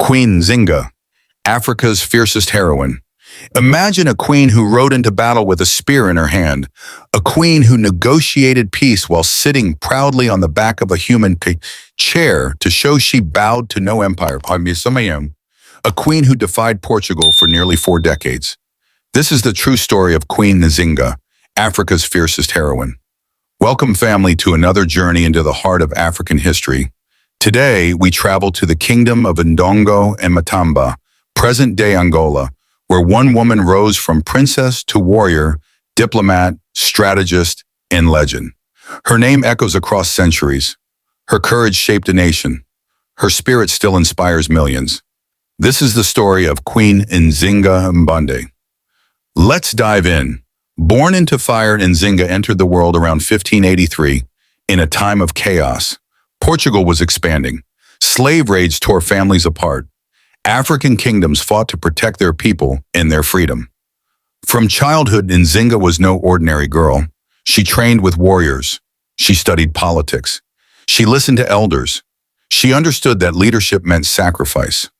Queen Nzinga, Africa's fiercest heroine. Imagine a queen who rode into battle with a spear in her hand, a queen who negotiated peace while sitting proudly on the back of a human chair to show she bowed to no empire, a queen who defied Portugal for nearly 4 decades. This is the true story of Queen Nzinga, Africa's fiercest heroine. Welcome, family, to another journey into the heart of African history. Today, we travel to the kingdom of Ndongo and Matamba, present-day Angola, where one woman rose from princess to warrior, diplomat, strategist, and legend. Her name echoes across centuries. Her courage shaped a nation. Her spirit still inspires millions. This is the story of Queen Nzinga Mbande. Let's dive in. Born into fire, Nzinga entered the world around 1583 in a time of chaos. Portugal was expanding. Slave raids tore families apart. African kingdoms fought to protect their people and their freedom. From childhood, Nzinga was no ordinary girl. She trained with warriors. She studied politics. She listened to elders. She understood that leadership meant sacrifice.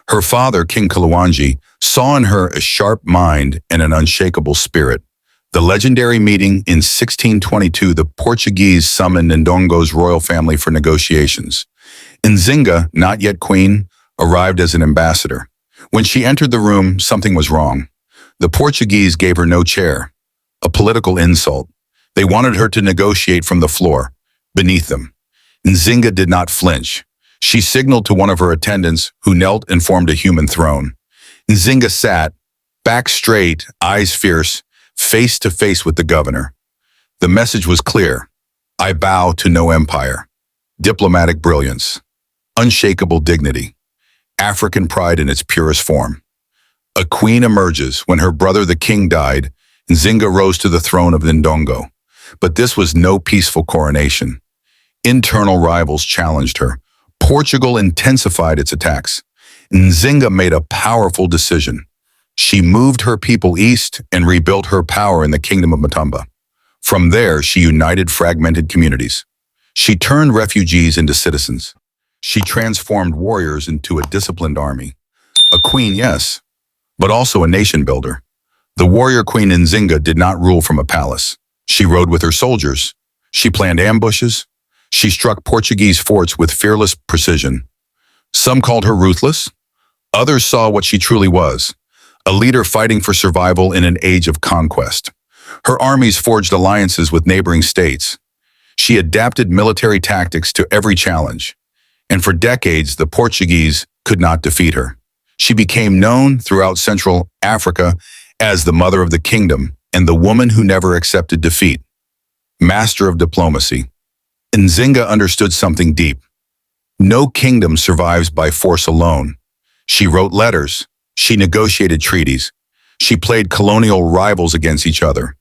Her father, King Kalwanji, saw in her a sharp mind and an unshakable spirit. The legendary meeting in 1622, the Portuguese summoned Ndongo's royal family for negotiations. Nzinga, not yet queen, arrived as an ambassador. When she entered the room, something was wrong. The Portuguese gave her no chair, a political insult. They wanted her to negotiate from the floor, beneath them. Nzinga did not flinch. She signaled to one of her attendants, who knelt and formed a human throne. Nzinga sat, back straight, eyes fierce, face to face with the governor. The message was clear. I bow to no empire. Diplomatic brilliance. Unshakable dignity. African pride in its purest form. A queen emerges. When her brother the king died, Nzinga rose to the throne of Ndongo. But this was no peaceful coronation. Internal rivals challenged her. Portugal intensified its attacks. Nzinga made a powerful decision. She moved her people east and rebuilt her power in the kingdom of Matamba. From there, she united fragmented communities. She turned refugees into citizens. She transformed warriors into a disciplined army. A queen, yes, but also a nation builder. The warrior Queen Nzinga did not rule from a palace. She rode with her soldiers. She planned ambushes. She struck Portuguese forts with fearless precision. Some called her ruthless. Others saw what she truly was, a leader fighting for survival in an age of conquest. Her armies forged alliances with neighboring states. She adapted military tactics to every challenge. And for decades, the Portuguese could not defeat her. She became known throughout Central Africa as the mother of the kingdom and the woman who never accepted defeat. Master of diplomacy. Nzinga understood something deep. No kingdom survives by force alone. She wrote letters. She negotiated treaties. She played colonial rivals against each other.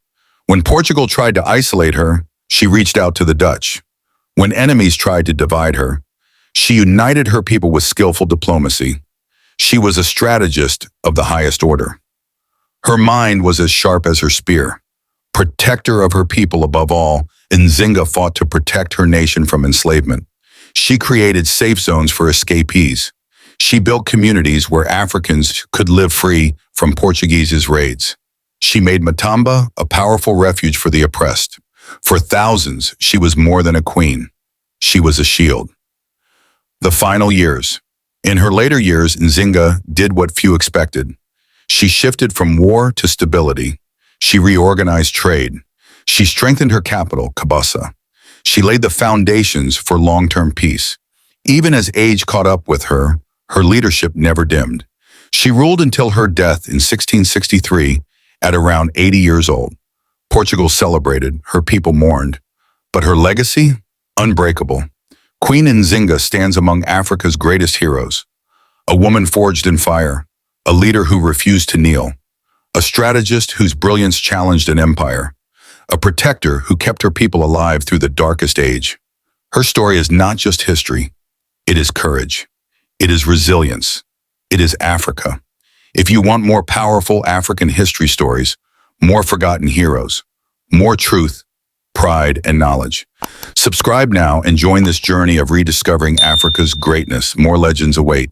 When Portugal tried to isolate her, she reached out to the Dutch. When enemies tried to divide her, she united her people with skillful diplomacy. She was a strategist of the highest order. Her mind was as sharp as her spear. Protector of her people above all, Nzinga fought to protect her nation from enslavement. She created safe zones for escapees. She built communities where Africans could live free from Portuguese raids. She made Matamba a powerful refuge for the oppressed. For thousands, she was more than a queen. She was a shield. The final years. In her later years, Nzinga did what few expected. She shifted from war to stability. She reorganized trade. She strengthened her capital, Kabasa. She laid the foundations for long-term peace. Even as age caught up with her, her leadership never dimmed. She ruled until her death in 1663 at around 80 years old. Portugal celebrated, her people mourned, but her legacy, unbreakable. Queen Nzinga stands among Africa's greatest heroes. A woman forged in fire, a leader who refused to kneel, a strategist whose brilliance challenged an empire, a protector who kept her people alive through the darkest age. Her story is not just history, it is courage. It is resilience. It is Africa. If you want more powerful African history stories, more forgotten heroes, more truth, pride, and knowledge, subscribe now and join this journey of rediscovering Africa's greatness. More legends await.